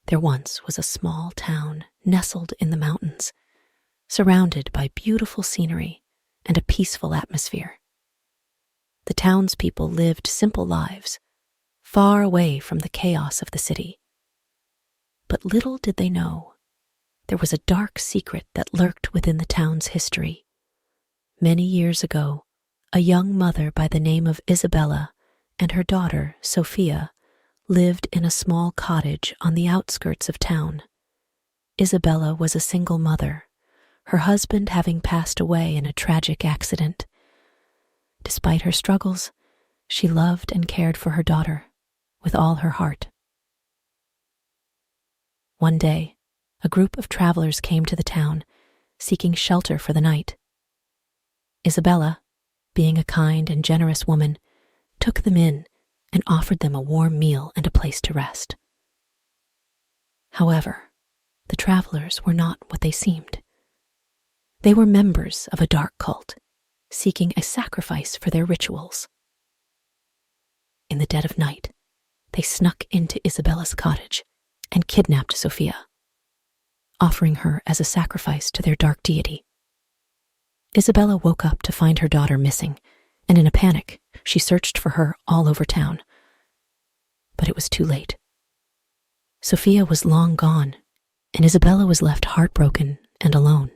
There once was a small town nestled in the mountains, surrounded by beautiful scenery and a peaceful atmosphere. The townspeople lived simple lives, far away from the chaos of the city. But little did they know, there was a dark secret that lurked within the town's history. Many years ago, a young mother by the name of Isabella and her daughter, Sophia, lived in a small cottage on the outskirts of town. Isabella was a single mother, her husband having passed away in a tragic accident. Despite her struggles, she loved and cared for her daughter with all her heart. One day, a group of travelers came to the town, seeking shelter for the night. Isabella, being a kind and generous woman, took them in and offered them a warm meal and a place to rest. However, the travelers were not what they seemed. They were members of a dark cult, seeking a sacrifice for their rituals. In the dead of night, they snuck into Isabella's cottage and kidnapped Sophia, offering her as a sacrifice to their dark deity. Isabella woke up to find her daughter missing, and in a panic, she searched for her all over town. But it was too late. Sophia was long gone, and Isabella was left heartbroken and alone.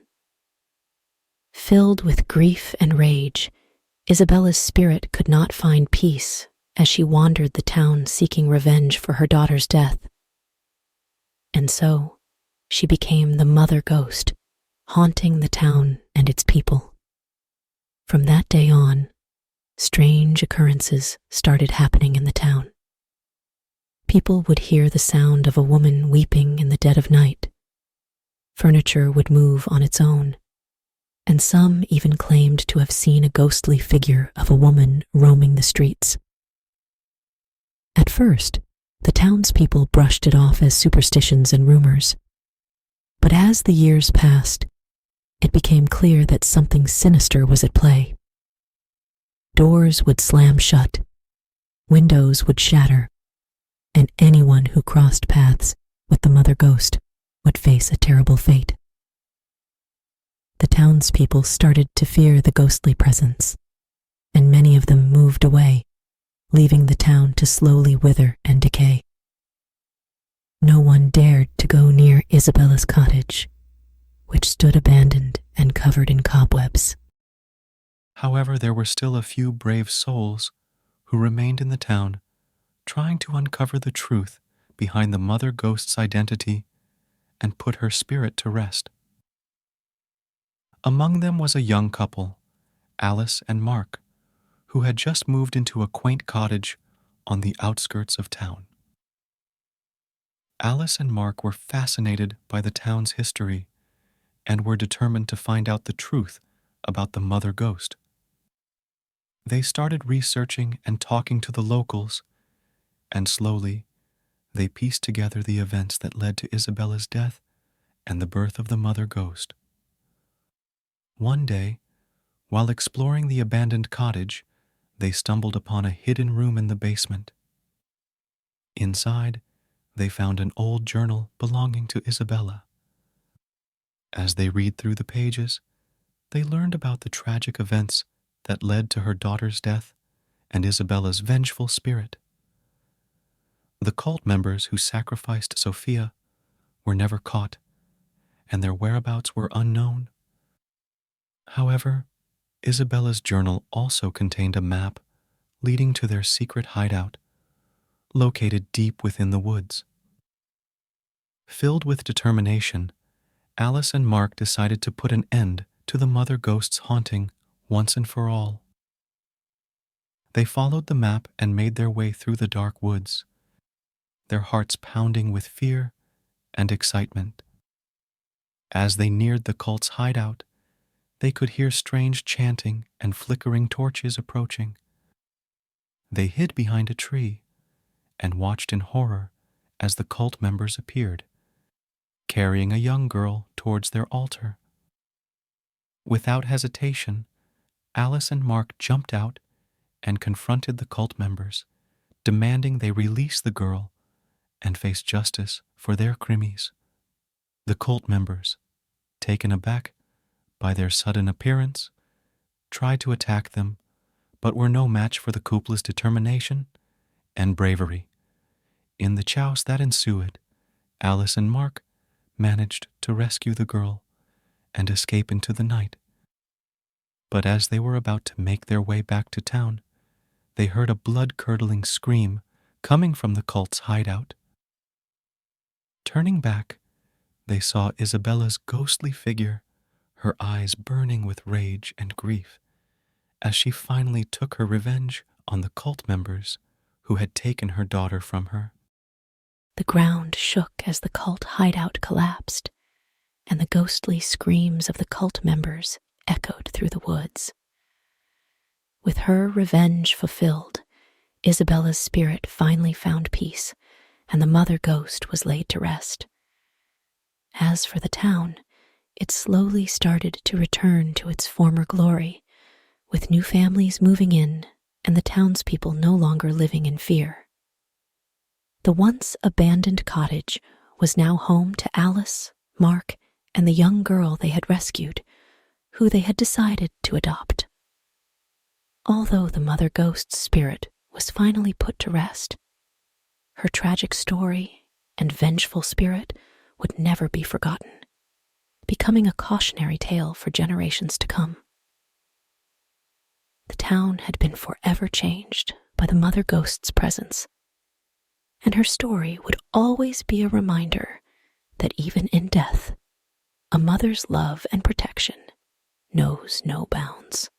Filled with grief and rage, Isabella's spirit could not find peace as she wandered the town seeking revenge for her daughter's death. And so, she became the mother ghost, haunting the town and its people. From that day on, strange occurrences started happening in the town. People would hear the sound of a woman weeping in the dead of night. Furniture would move on its own, and some even claimed to have seen a ghostly figure of a woman roaming the streets. At first, the townspeople brushed it off as superstitions and rumors. But as the years passed, it became clear that something sinister was at play. Doors would slam shut, windows would shatter, and anyone who crossed paths with the mother ghost would face a terrible fate. The townspeople started to fear the ghostly presence, and many of them moved away, leaving the town to slowly wither and decay. No one dared to go near Isabella's cottage, which stood abandoned and covered in cobwebs. However, there were still a few brave souls who remained in the town, trying to uncover the truth behind the mother ghost's identity and put her spirit to rest. Among them was a young couple, Alice and Mark, who had just moved into a quaint cottage on the outskirts of town. Alice and Mark were fascinated by the town's history and were determined to find out the truth about the mother ghost. They started researching and talking to the locals, and slowly they pieced together the events that led to Isabella's death and the birth of the mother ghost. One day, while exploring the abandoned cottage, they stumbled upon a hidden room in the basement. Inside, they found an old journal belonging to Isabella. As they read through the pages, they learned about the tragic events that led to her daughter's death and Isabella's vengeful spirit. The cult members who sacrificed Sophia were never caught, and their whereabouts were unknown. However, Isabella's journal also contained a map leading to their secret hideout, located deep within the woods. Filled with determination, Alice and Mark decided to put an end to the mother ghost's haunting once and for all. They followed the map and made their way through the dark woods, their hearts pounding with fear and excitement. As they neared the cult's hideout, they could hear strange chanting and flickering torches approaching. They hid behind a tree and watched in horror as the cult members appeared, carrying a young girl towards their altar. Without hesitation, Alice and Mark jumped out and confronted the cult members, demanding they release the girl and face justice for their crimes. The cult members, taken aback by their sudden appearance, tried to attack them, but were no match for the couplets' determination and bravery. In the chouse that ensued, Alice and Mark managed to rescue the girl and escape into the night. But as they were about to make their way back to town, they heard a blood-curdling scream coming from the cult's hideout. Turning back, they saw Isabella's ghostly figure, her eyes burning with rage and grief, as she finally took her revenge on the cult members who had taken her daughter from her. The ground shook as the cult hideout collapsed, and the ghostly screams of the cult members echoed through the woods. With her revenge fulfilled, Isabella's spirit finally found peace, and the mother ghost was laid to rest. As for the town, it slowly started to return to its former glory, with new families moving in and the townspeople no longer living in fear. The once abandoned cottage was now home to Alice, Mark, and the young girl they had rescued, who they had decided to adopt. Although the mother ghost's spirit was finally put to rest, her tragic story and vengeful spirit would never be forgotten, becoming a cautionary tale for generations to come. The town had been forever changed by the mother ghost's presence, and her story would always be a reminder that even in death, a mother's love and protection knows no bounds.